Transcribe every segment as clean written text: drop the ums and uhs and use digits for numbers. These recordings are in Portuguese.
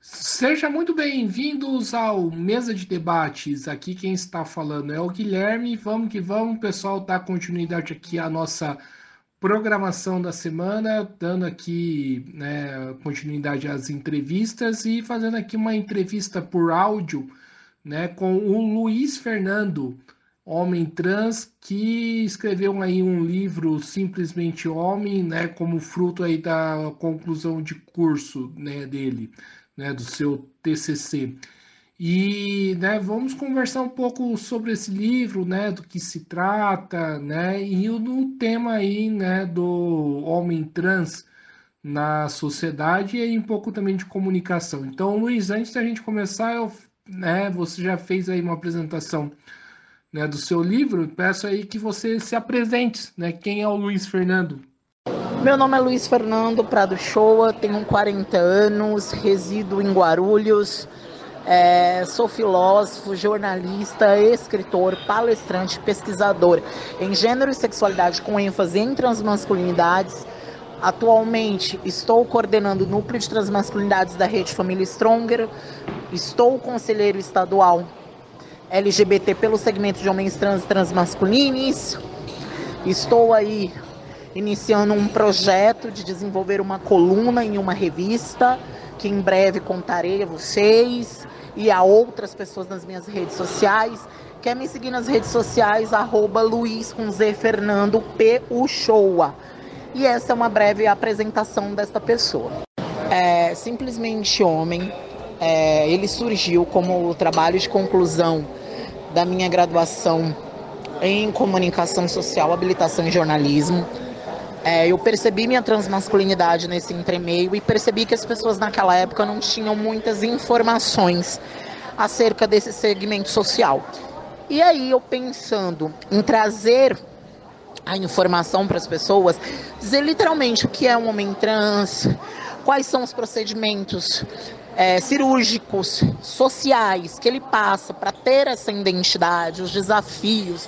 Seja muito bem-vindos ao Mesa de Debates. Aqui quem está falando é o Guilherme. Vamos que vamos, pessoal, dar continuidade aqui à nossa programação da semana, dando aqui, continuidade às entrevistas e fazendo aqui uma entrevista por áudio, né, com o Luiz Fernando, homem trans, que escreveu aí um livro Simplesmente Homem, né, como fruto aí da conclusão de curso, né, dele, né, do seu TCC. E, né, vamos conversar um pouco sobre esse livro, né, do que se trata, né, e o tema aí, né, do homem trans na sociedade e um pouco também de comunicação. Então, Luiz, antes da gente começar, você já fez aí uma apresentação, né, do seu livro. Peço aí que você se apresente, né, quem é o Luiz Fernando? Meu nome é Luiz Fernando Prado Shoa, tenho 40 anos, resido em Guarulhos, sou filósofo, jornalista, escritor, palestrante, pesquisador em gênero e sexualidade com ênfase em transmasculinidades. Atualmente estou coordenando o núcleo de transmasculinidades da Rede Família Stronger, estou conselheiro estadual LGBT pelo segmento de homens trans e transmasculinos, estou aí iniciando um projeto de desenvolver uma coluna em uma revista, que em breve contarei a vocês e a outras pessoas nas minhas redes sociais. Quer me seguir nas redes sociais, @Luiz com Z Fernando P. Uchoa. E essa é uma breve apresentação desta pessoa. Simplesmente Homem, ele surgiu como o trabalho de conclusão da minha graduação em comunicação social, habilitação em jornalismo. Eu percebi minha transmasculinidade nesse entremeio e percebi que as pessoas naquela época não tinham muitas informações acerca desse segmento social. E aí eu pensando em trazer a informação para as pessoas, dizer literalmente o que é um homem trans, quais são os procedimentos cirúrgicos, sociais que ele passa para ter essa identidade, os desafios,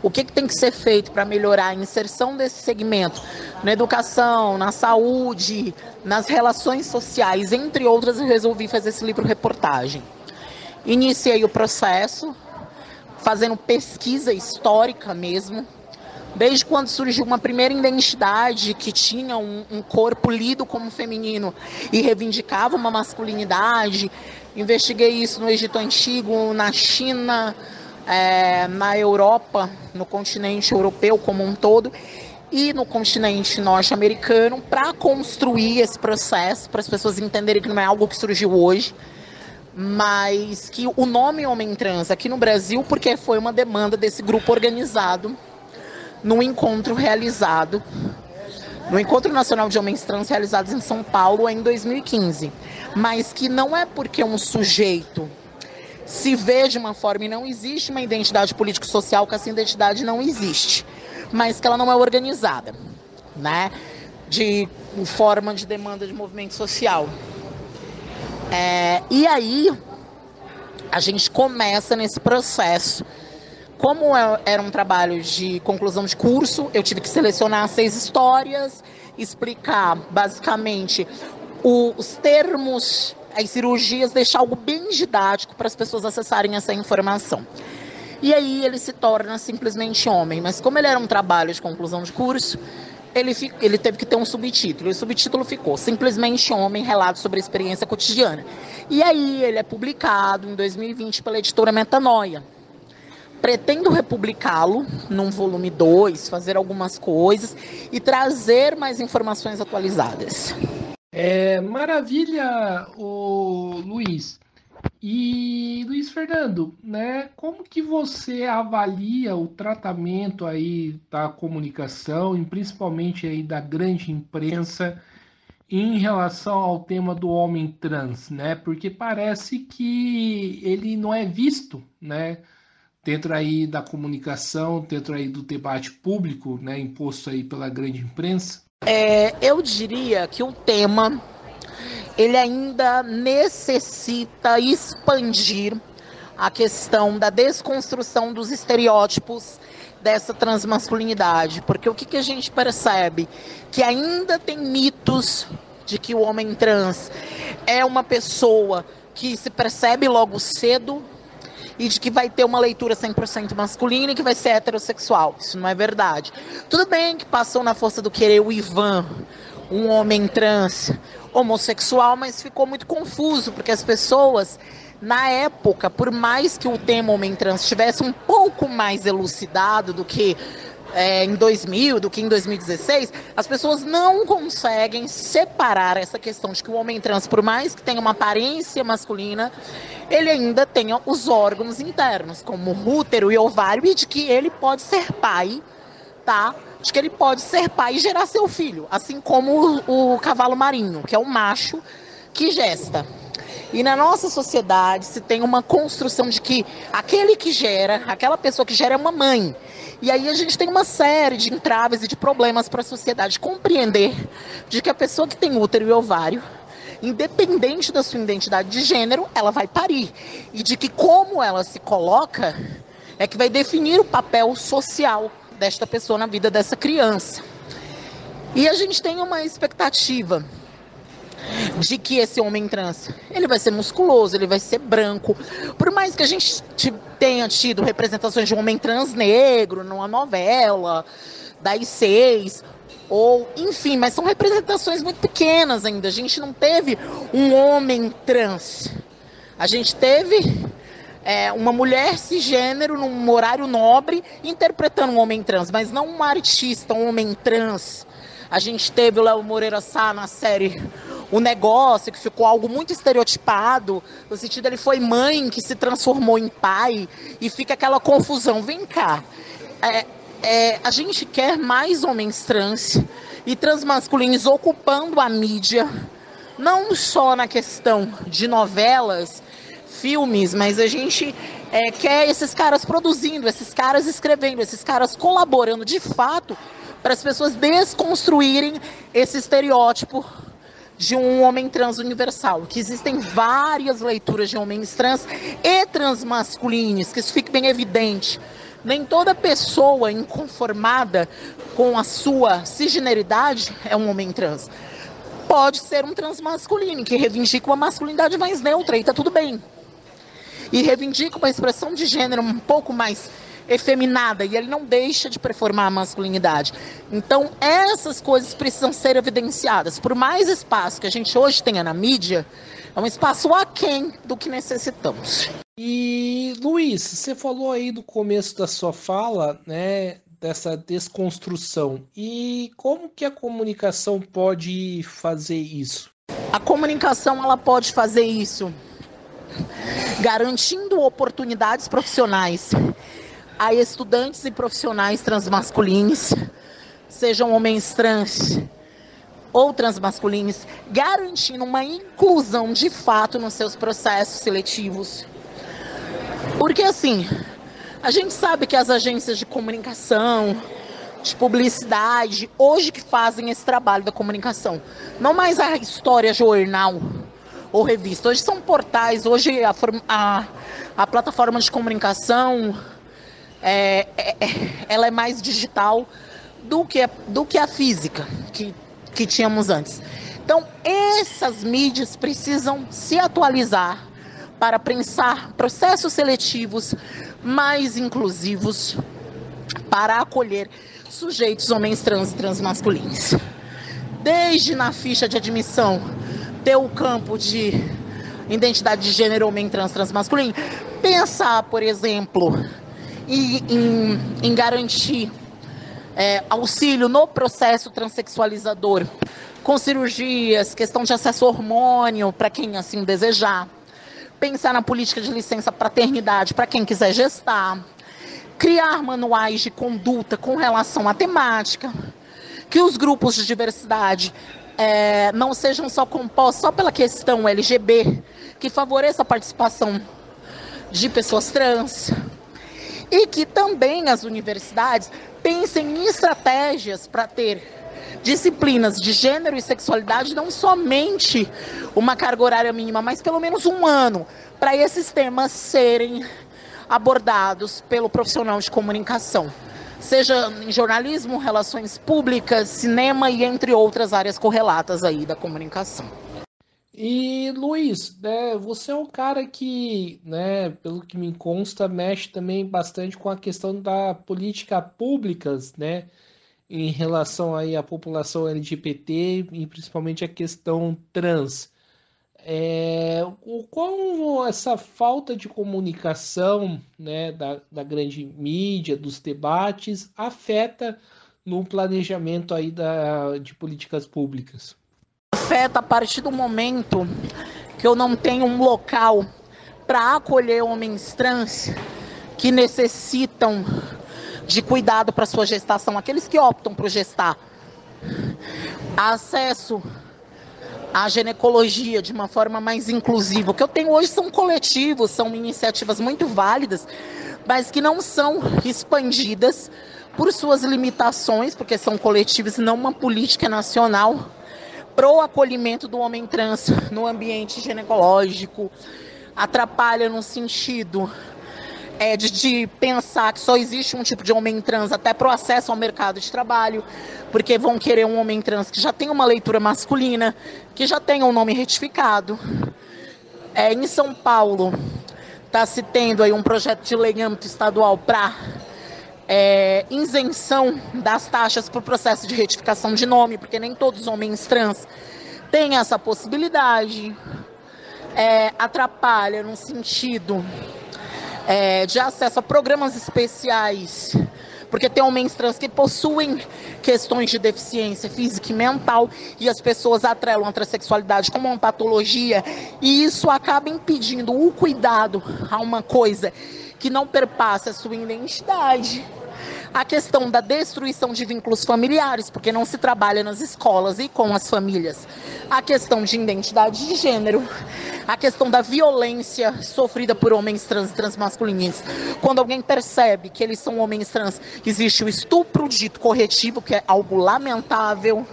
o que tem que ser feito para melhorar a inserção desse segmento na educação, na saúde, nas relações sociais, entre outras. Eu resolvi fazer esse livro-reportagem. Iniciei o processo, fazendo pesquisa histórica mesmo, desde quando surgiu uma primeira identidade que tinha um corpo lido como feminino e reivindicava uma masculinidade. Investiguei isso no Egito Antigo, na China, na Europa, no continente europeu como um todo e no continente norte-americano, para construir esse processo, para as pessoas entenderem que não é algo que surgiu hoje, mas que o nome Homem Trans aqui no Brasil, porque foi uma demanda desse grupo organizado no encontro nacional de homens trans realizados em São Paulo em 2015, mas que não é porque um sujeito se vê de uma forma e não existe uma identidade político-social, que essa identidade não existe, mas que ela não é organizada, né? De forma de demanda de movimento social. E aí, a gente começa nesse processo. Como era um trabalho de conclusão de curso, eu tive que selecionar 6 histórias, explicar basicamente os termos, as cirurgias, deixar algo bem didático para as pessoas acessarem essa informação. E aí ele se torna Simplesmente Homem, mas como ele era um trabalho de conclusão de curso, ele teve que ter um subtítulo, e o subtítulo ficou Simplesmente Homem, relato sobre a experiência cotidiana. E aí ele é publicado em 2020 pela editora Metanoia. Pretendo republicá-lo num volume 2, fazer algumas coisas e trazer mais informações atualizadas. Maravilha, o Luiz. E Luiz Fernando, né? Como que você avalia o tratamento aí da comunicação, e principalmente aí da grande imprensa, em relação ao tema do homem trans, né? Porque parece que ele não é visto, né? Dentro aí da comunicação, dentro aí do debate público, né? Imposto aí pela grande imprensa. Eu diria que o tema ele ainda necessita expandir a questão da desconstrução dos estereótipos dessa transmasculinidade, porque o que a gente percebe? Que ainda tem mitos de que o homem trans é uma pessoa que se percebe logo cedo e de que vai ter uma leitura 100% masculina e que vai ser heterossexual. Isso não é verdade. Tudo bem que passou na força do querer o Ivan, um homem trans homossexual, mas ficou muito confuso, porque as pessoas, na época, por mais que o tema homem trans estivesse um pouco mais elucidado do que em 2000, do que em 2016, as pessoas não conseguem separar essa questão de que o homem trans, por mais que tenha uma aparência masculina, ele ainda tenha os órgãos internos, como útero e ovário, e de que ele pode ser pai, tá? De que ele pode ser pai e gerar seu filho, assim como o cavalo marinho, que é o macho que gesta. E na nossa sociedade se tem uma construção de que aquele que gera, aquela pessoa que gera é uma mãe. E aí a gente tem uma série de entraves e de problemas para a sociedade compreender de que a pessoa que tem útero e ovário, independente da sua identidade de gênero, ela vai parir. E de que como ela se coloca é que vai definir o papel social desta pessoa na vida dessa criança. E a gente tem uma expectativa de que esse homem trans, ele vai ser musculoso, ele vai ser branco. Por mais que a gente tenha tido representações de um homem trans negro numa novela das 6, ou enfim, mas são representações muito pequenas ainda. A gente não teve um homem trans. A gente teve uma mulher cisgênero num horário nobre interpretando um homem trans, mas não um artista, um homem trans. A gente teve o Léo Moreira Sá na série O Negócio, que ficou algo muito estereotipado, no sentido ele foi mãe que se transformou em pai, e fica aquela confusão. Vem cá, a gente quer mais homens trans e transmasculinos ocupando a mídia, não só na questão de novelas, filmes, mas a gente quer esses caras produzindo, esses caras escrevendo, esses caras colaborando de fato para as pessoas desconstruírem esse estereótipo de um homem trans universal, que existem várias leituras de homens trans e transmasculinos, que isso fique bem evidente. Nem toda pessoa inconformada com a sua cisgeneridade é um homem trans. Pode ser um transmasculino, que reivindica uma masculinidade mais neutra, e tá tudo bem. E reivindica uma expressão de gênero um pouco mais efeminada, e ele não deixa de performar a masculinidade. Então, essas coisas precisam ser evidenciadas. Por mais espaço que a gente hoje tenha na mídia, é um espaço aquém do que necessitamos. E, Luiz, você falou aí no começo da sua fala, né, dessa desconstrução. E como que a comunicação pode fazer isso? A comunicação, ela pode fazer isso garantindo oportunidades profissionais a estudantes e profissionais transmasculinos, sejam homens trans ou transmasculinos, garantindo uma inclusão de fato nos seus processos seletivos. Porque assim, a gente sabe que as agências de comunicação, de publicidade, hoje que fazem esse trabalho da comunicação, não mais a história jornal ou revista, hoje são portais, hoje a plataforma de comunicação ela é mais digital do que a física que tínhamos antes. Então, essas mídias precisam se atualizar para pensar processos seletivos mais inclusivos para acolher sujeitos homens trans e transmasculinos. Desde na ficha de admissão ter o campo de identidade de gênero homem trans transmasculino, pensar, por exemplo, em garantir auxílio no processo transexualizador, com cirurgias, questão de acesso ao hormônio para quem assim desejar, pensar na política de licença paternidade para quem quiser gestar, criar manuais de conduta com relação à temática, que os grupos de diversidade não sejam só compostos só pela questão LGBT, que favoreça a participação de pessoas trans, e que também as universidades pensem em estratégias para ter disciplinas de gênero e sexualidade, não somente uma carga horária mínima, mas pelo menos um ano, para esses temas serem abordados pelo profissional de comunicação. seja em jornalismo, relações públicas, cinema e entre outras áreas correlatas aí da comunicação. E Luiz, né, você é um cara que, né, pelo que me consta, mexe também bastante com a questão da política públicas, né, em relação aí à população LGBT e principalmente a questão trans. Como essa falta de comunicação, né, da grande mídia, dos debates, afeta no planejamento aí de políticas públicas? Afeta a partir do momento que eu não tenho um local para acolher homens trans que necessitam de cuidado para sua gestação, aqueles que optam por gestar. Acesso à ginecologia de uma forma mais inclusiva. O que eu tenho hoje são coletivos, são iniciativas muito válidas, mas que não são expandidas por suas limitações, porque são coletivos e não uma política nacional pro acolhimento do homem trans no ambiente ginecológico. Atrapalha no sentido de pensar que só existe um tipo de homem trans até para o acesso ao mercado de trabalho, porque vão querer um homem trans que já tem uma leitura masculina, que já tenha um nome retificado. Em São Paulo está se tendo aí um projeto de lei em âmbito estadual para isenção das taxas para o processo de retificação de nome, porque nem todos os homens trans têm essa possibilidade. Atrapalha no sentido de acesso a programas especiais, porque tem homens trans que possuem questões de deficiência física e mental e as pessoas atrelam a transexualidade como uma patologia e isso acaba impedindo o cuidado a uma coisa que não perpassa a sua identidade. A questão da destruição de vínculos familiares, porque não se trabalha nas escolas e com as famílias. A questão de identidade de gênero. A questão da violência sofrida por homens trans e transmasculinos. Quando alguém percebe que eles são homens trans, existe o estupro dito corretivo, que é algo lamentável.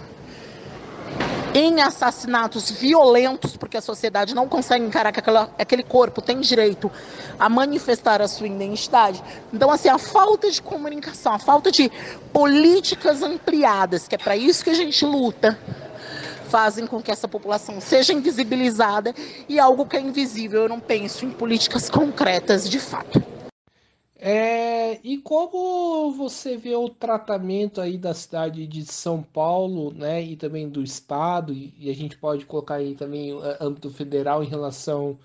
Em assassinatos violentos, porque a sociedade não consegue encarar que aquele corpo tem direito a manifestar a sua identidade. Então, assim, a falta de comunicação, a falta de políticas ampliadas, que é para isso que a gente luta, fazem com que essa população seja invisibilizada e algo que é invisível, eu não penso em políticas concretas de fato. E como você vê o tratamento aí da cidade de São Paulo, né, e também do estado, e a gente pode colocar aí também o âmbito federal em relação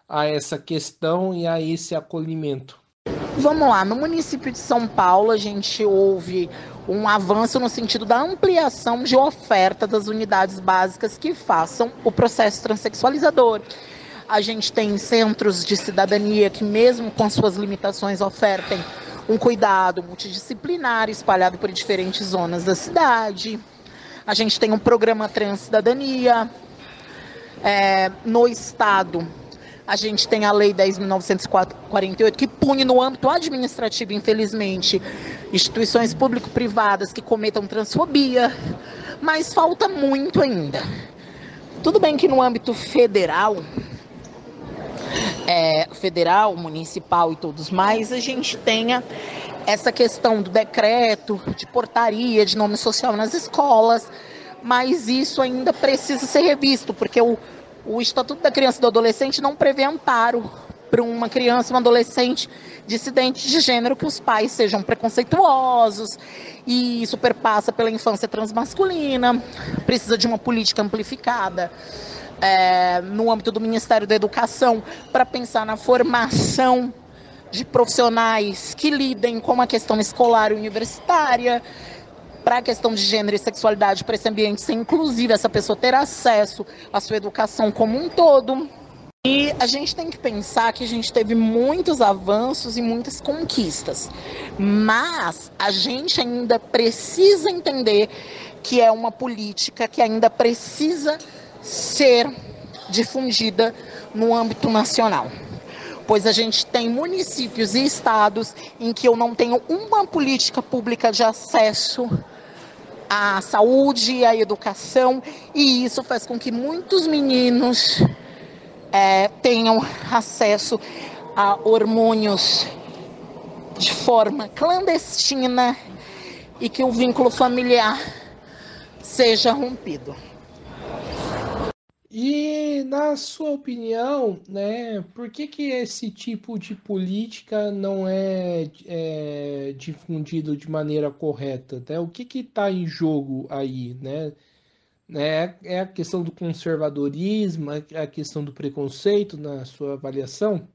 a essa questão e a esse acolhimento? Vamos lá, no município de São Paulo a gente houve um avanço no sentido da ampliação de oferta das unidades básicas que façam o processo transexualizador. A gente tem centros de cidadania que, mesmo com suas limitações, ofertem um cuidado multidisciplinar espalhado por diferentes zonas da cidade. A gente tem um programa Transcidadania. No estado, a gente tem a Lei 10.948, que pune no âmbito administrativo, infelizmente, instituições público-privadas que cometam transfobia, mas falta muito ainda. Tudo bem que no âmbito federal, municipal e todos mais, a gente tenha essa questão do decreto, de portaria, de nome social nas escolas, mas isso ainda precisa ser revisto, porque o Estatuto da Criança e do Adolescente não prevê amparo para uma criança e um adolescente dissidente de gênero que os pais sejam preconceituosos, e isso perpassa pela infância transmasculina, precisa de uma política amplificada no âmbito do Ministério da Educação para pensar na formação de profissionais que lidem com a questão escolar e universitária, para a questão de gênero e sexualidade, para esse ambiente ser inclusivo, essa pessoa ter acesso à sua educação como um todo. E a gente tem que pensar que a gente teve muitos avanços e muitas conquistas, mas a gente ainda precisa entender que é uma política que ainda precisa ser difundida no âmbito nacional. Pois a gente tem municípios e estados em que eu não tenho uma política pública de acesso à saúde, à educação, e isso faz com que muitos meninos tenham acesso a hormônios de forma clandestina e que o vínculo familiar seja rompido. E, na sua opinião, né, por que esse tipo de política não é difundido de maneira correta, né? O que está em jogo aí, né? É a questão do conservadorismo, é a questão do preconceito na sua avaliação?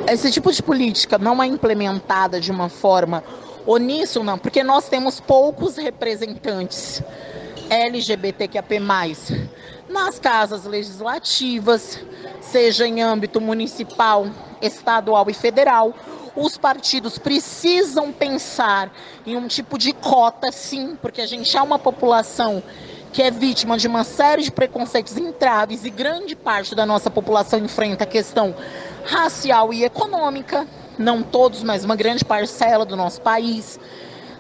Esse tipo de política não é implementada de uma forma uníssona, porque nós temos poucos representantes LGBTQIA+, nas casas legislativas, seja em âmbito municipal, estadual e federal. Os partidos precisam pensar em um tipo de cota, sim, porque a gente é uma população que é vítima de uma série de preconceitos entraves e grande parte da nossa população enfrenta a questão racial e econômica, não todos, mas uma grande parcela do nosso país.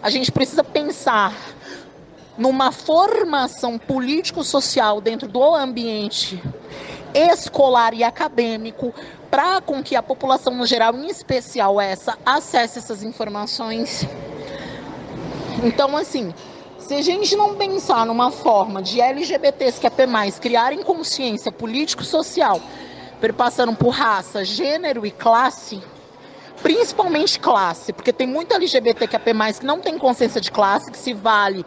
A gente precisa pensar numa formação político-social dentro do ambiente escolar e acadêmico, para com que a população no geral, em especial essa, acesse essas informações. Então, assim, se a gente não pensar numa forma de LGBTs que é mais criarem consciência político-social, perpassando por raça, gênero e classe, principalmente classe, porque tem muito LGBT que é mais que não tem consciência de classe, que se vale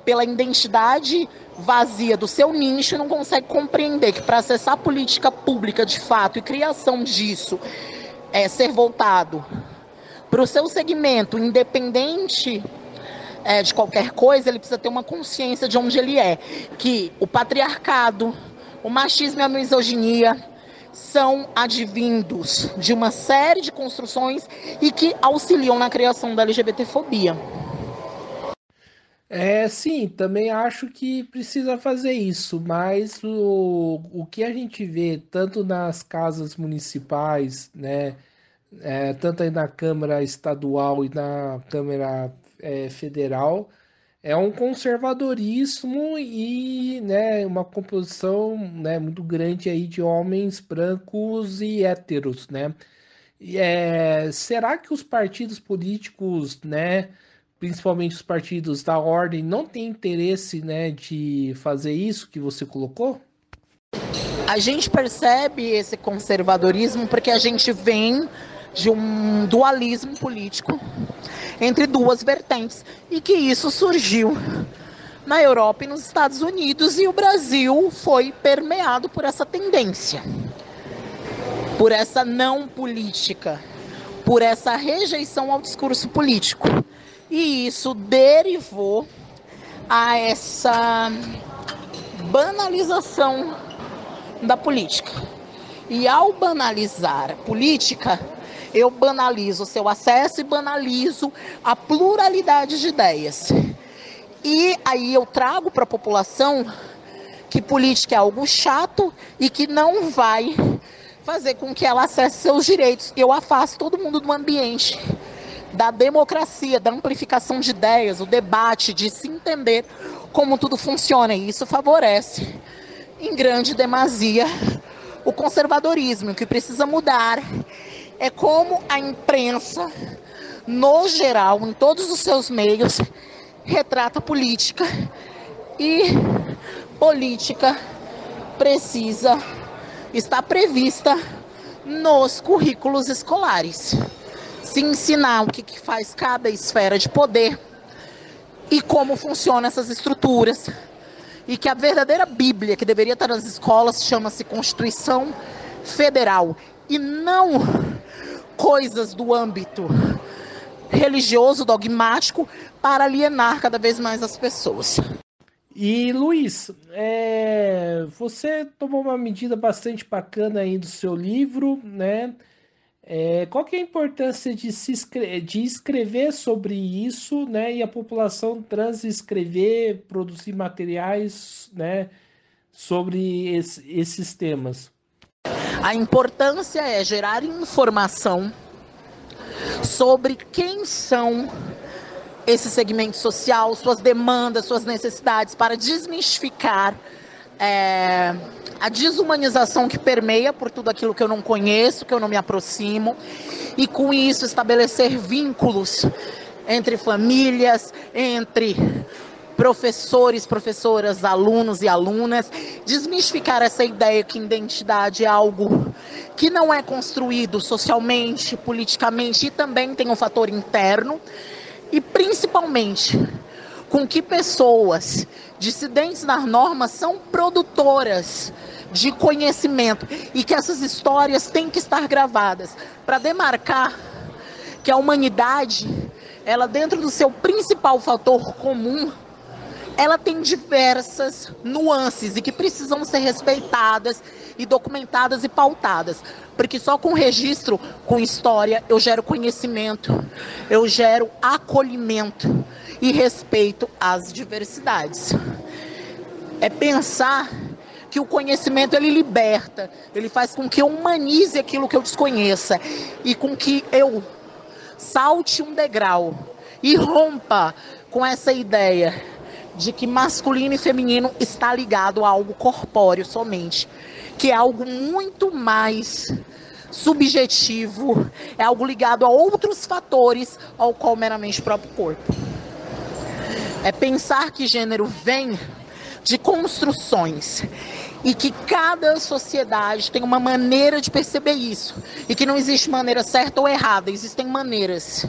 pela identidade vazia do seu nicho e não consegue compreender que para acessar a política pública de fato e criação disso ser voltado para o seu segmento, independente de qualquer coisa, ele precisa ter uma consciência de onde ele é, que o patriarcado, o machismo e a misoginia são advindos de uma série de construções e que auxiliam na criação da LGBTfobia. Sim, também acho que precisa fazer isso, mas o que a gente vê tanto nas casas municipais, né, tanto aí na Câmara Estadual e na Câmara Federal, é um conservadorismo e, né, uma composição, né, muito grande aí de homens brancos e héteros, né? Será que os partidos políticos, né, principalmente os partidos da ordem, não têm interesse, né, de fazer isso que você colocou? A gente percebe esse conservadorismo porque a gente vem de um dualismo político entre duas vertentes e que isso surgiu na Europa e nos Estados Unidos, e o Brasil foi permeado por essa tendência, por essa não política, por essa rejeição ao discurso político. E isso derivou a essa banalização da política. E ao banalizar a política, eu banalizo o seu acesso e banalizo a pluralidade de ideias. E aí eu trago para a população que política é algo chato e que não vai fazer com que ela acesse seus direitos. Eu afasto todo mundo do ambiente da democracia, da amplificação de ideias, o debate, de se entender como tudo funciona. E isso favorece, em grande demasia, o conservadorismo. O que precisa mudar é como a imprensa, no geral, em todos os seus meios, retrata a política. E política precisa estar prevista nos currículos escolares. Se ensinar o que faz cada esfera de poder e como funcionam essas estruturas. E que a verdadeira Bíblia que deveria estar nas escolas chama-se Constituição Federal. E não coisas do âmbito religioso, dogmático, para alienar cada vez mais as pessoas. E Luiz, você tomou uma medida bastante bacana aí do seu livro, né? Qual que é a importância de escrever sobre isso, né? E a população trans escrever, produzir materiais, né? Sobre esses temas. A importância é gerar informação sobre quem são esse segmento social, suas demandas, suas necessidades, para desmistificar a desumanização que permeia por tudo aquilo que eu não conheço, que eu não me aproximo, e com isso estabelecer vínculos entre famílias, entre professores, professoras, alunos e alunas, desmistificar essa ideia que identidade é algo que não é construído socialmente, politicamente, e também tem um fator interno, e principalmente com que pessoas dissidentes das normas são produtoras de conhecimento e que essas histórias têm que estar gravadas para demarcar que a humanidade, ela dentro do seu principal fator comum, ela tem diversas nuances e que precisam ser respeitadas e documentadas e pautadas. Porque só com registro, com história, eu gero conhecimento, eu gero acolhimento e respeito às diversidades. É pensar que o conhecimento, ele liberta, ele faz com que eu humanize aquilo que eu desconheça e com que eu salte um degrau e rompa com essa ideia de que masculino e feminino está ligado a algo corpóreo somente, que é algo muito mais subjetivo, é algo ligado a outros fatores ao qual meramente o próprio corpo. É pensar que gênero vem de construções e que cada sociedade tem uma maneira de perceber isso e que não existe maneira certa ou errada, existem maneiras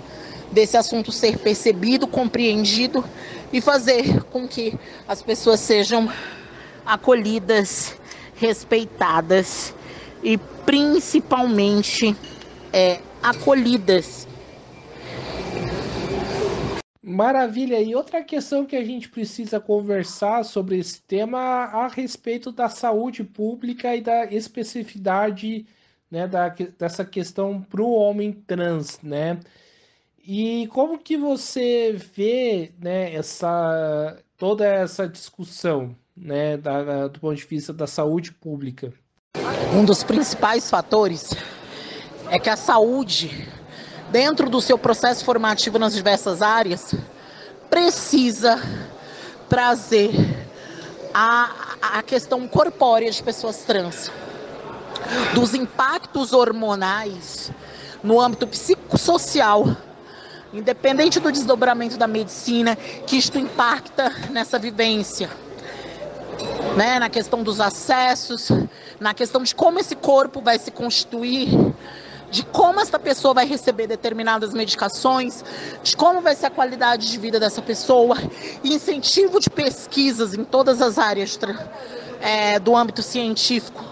desse assunto ser percebido, compreendido e fazer com que as pessoas sejam acolhidas, respeitadas e principalmente acolhidas. Maravilha. E outra questão que a gente precisa conversar sobre esse tema a respeito da saúde pública e da especificidade, né, dessa questão para o homem trans, né? E como que você vê, né, toda essa discussão, né, do ponto de vista da saúde pública? Um dos principais fatores é que a saúde, dentro do seu processo formativo nas diversas áreas, precisa trazer a questão corpórea de pessoas trans, dos impactos hormonais no âmbito psicossocial, independente do desdobramento da medicina, que isto impacta nessa vivência, né? Na questão dos acessos, na questão de como esse corpo vai se constituir, de como essa pessoa vai receber determinadas medicações, de como vai ser a qualidade de vida dessa pessoa, incentivo de pesquisas em todas as áreas do âmbito científico,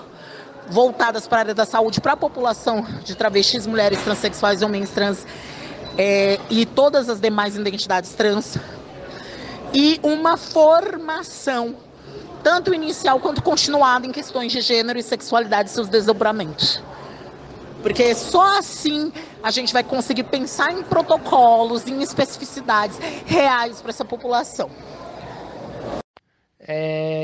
voltadas para a área da saúde, para a população de travestis, mulheres transexuais, homens trans e todas as demais identidades trans, e uma formação, tanto inicial quanto continuada, em questões de gênero e sexualidade e seus desdobramentos. Porque só assim a gente vai conseguir pensar em protocolos, em especificidades reais para essa população.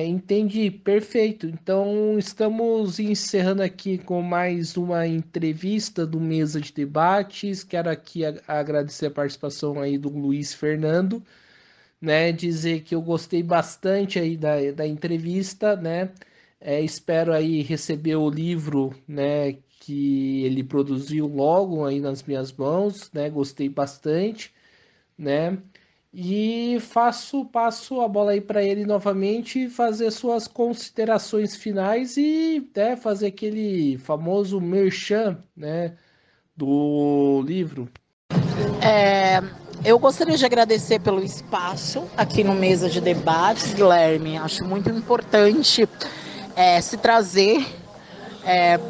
Entendi, perfeito. Então estamos encerrando aqui com mais uma entrevista do Mesa de Debates. Quero aqui agradecer a participação aí do Luiz Fernando, né? Dizer que eu gostei bastante aí da entrevista, né? Espero aí receber o livro, né, que ele produziu logo aí nas minhas mãos, né? Gostei bastante, né? E passo a bola aí para ele novamente fazer suas considerações finais e fazer aquele famoso merchan, né, do livro. Eu gostaria de agradecer pelo espaço aqui no Mesa de Debates, Guilherme. Acho muito importante se trazer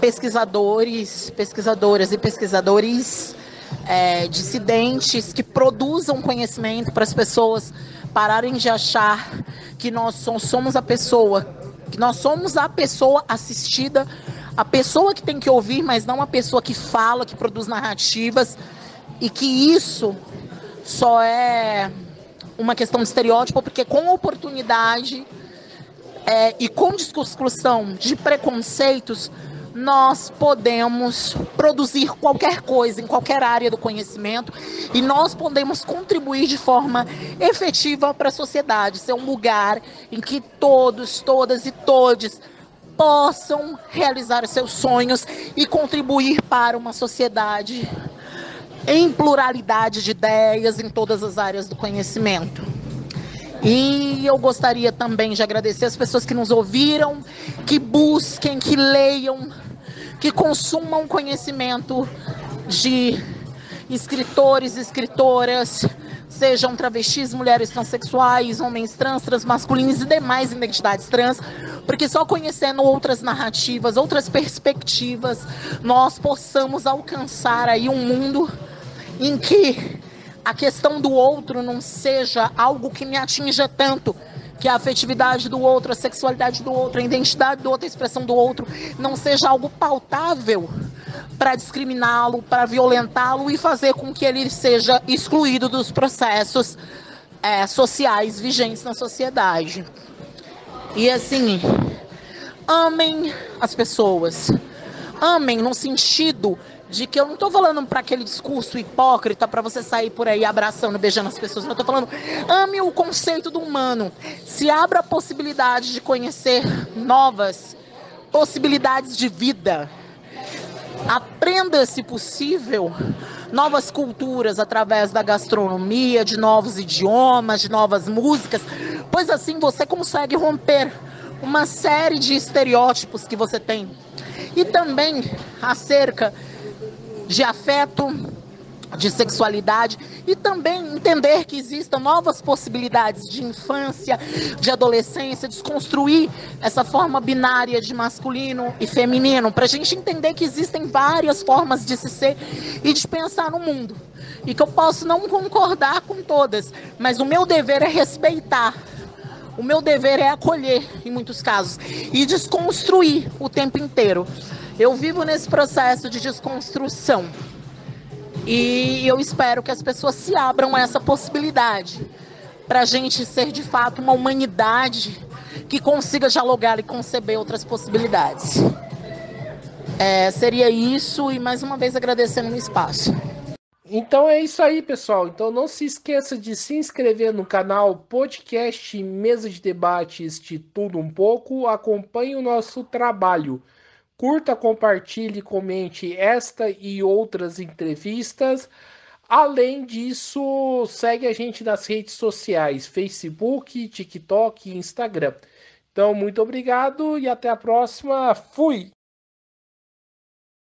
pesquisadoras e pesquisadores dissidentes que produzam conhecimento para as pessoas pararem de achar que nós somos a pessoa, que nós somos a pessoa assistida, a pessoa que tem que ouvir, mas não a pessoa que fala, que produz narrativas, e que isso só é uma questão de estereótipo, porque com oportunidade e com discussão de preconceitos, nós podemos produzir qualquer coisa em qualquer área do conhecimento e nós podemos contribuir de forma efetiva para a sociedade, ser um lugar em que todos, todas e todes possam realizar seus sonhos e contribuir para uma sociedade em pluralidade de ideias em todas as áreas do conhecimento. E eu gostaria também de agradecer as pessoas que nos ouviram, que busquem, que leiam, que consumam conhecimento de escritores, escritoras, sejam travestis, mulheres transexuais, homens trans, transmasculinos e demais identidades trans, porque só conhecendo outras narrativas, outras perspectivas, nós possamos alcançar aí um mundo em que a questão do outro não seja algo que me atinja tanto, que a afetividade do outro, a sexualidade do outro, a identidade do outro, a expressão do outro, não seja algo pautável para discriminá-lo, para violentá-lo e fazer com que ele seja excluído dos processos sociais vigentes na sociedade. E assim, amem as pessoas. Amem no sentido de que eu não estou falando para aquele discurso hipócrita para você sair por aí abraçando, beijando as pessoas. Eu estou falando, ame o conceito do humano. Se abra a possibilidade de conhecer novas possibilidades de vida. Aprenda, se possível, novas culturas através da gastronomia, de novos idiomas, de novas músicas, pois assim você consegue romper uma série de estereótipos que você tem. E também acerca de afeto, de sexualidade e também entender que existam novas possibilidades de infância, de adolescência, desconstruir essa forma binária de masculino e feminino, para a gente entender que existem várias formas de se ser e de pensar no mundo. E que eu posso não concordar com todas, mas o meu dever é respeitar. O meu dever é acolher, em muitos casos, e desconstruir o tempo inteiro. Eu vivo nesse processo de desconstrução. E eu espero que as pessoas se abram a essa possibilidade, para a gente ser, de fato, uma humanidade que consiga dialogar e conceber outras possibilidades. Seria isso, e mais uma vez agradecendo o espaço. Então é isso aí, pessoal. Então não se esqueça de se inscrever no canal Podcast Mesa de Debates de Tudo Um Pouco. Acompanhe o nosso trabalho. Curta, compartilhe, comente esta e outras entrevistas. Além disso, segue a gente nas redes sociais, Facebook, TikTok e Instagram. Então, muito obrigado e até a próxima. Fui!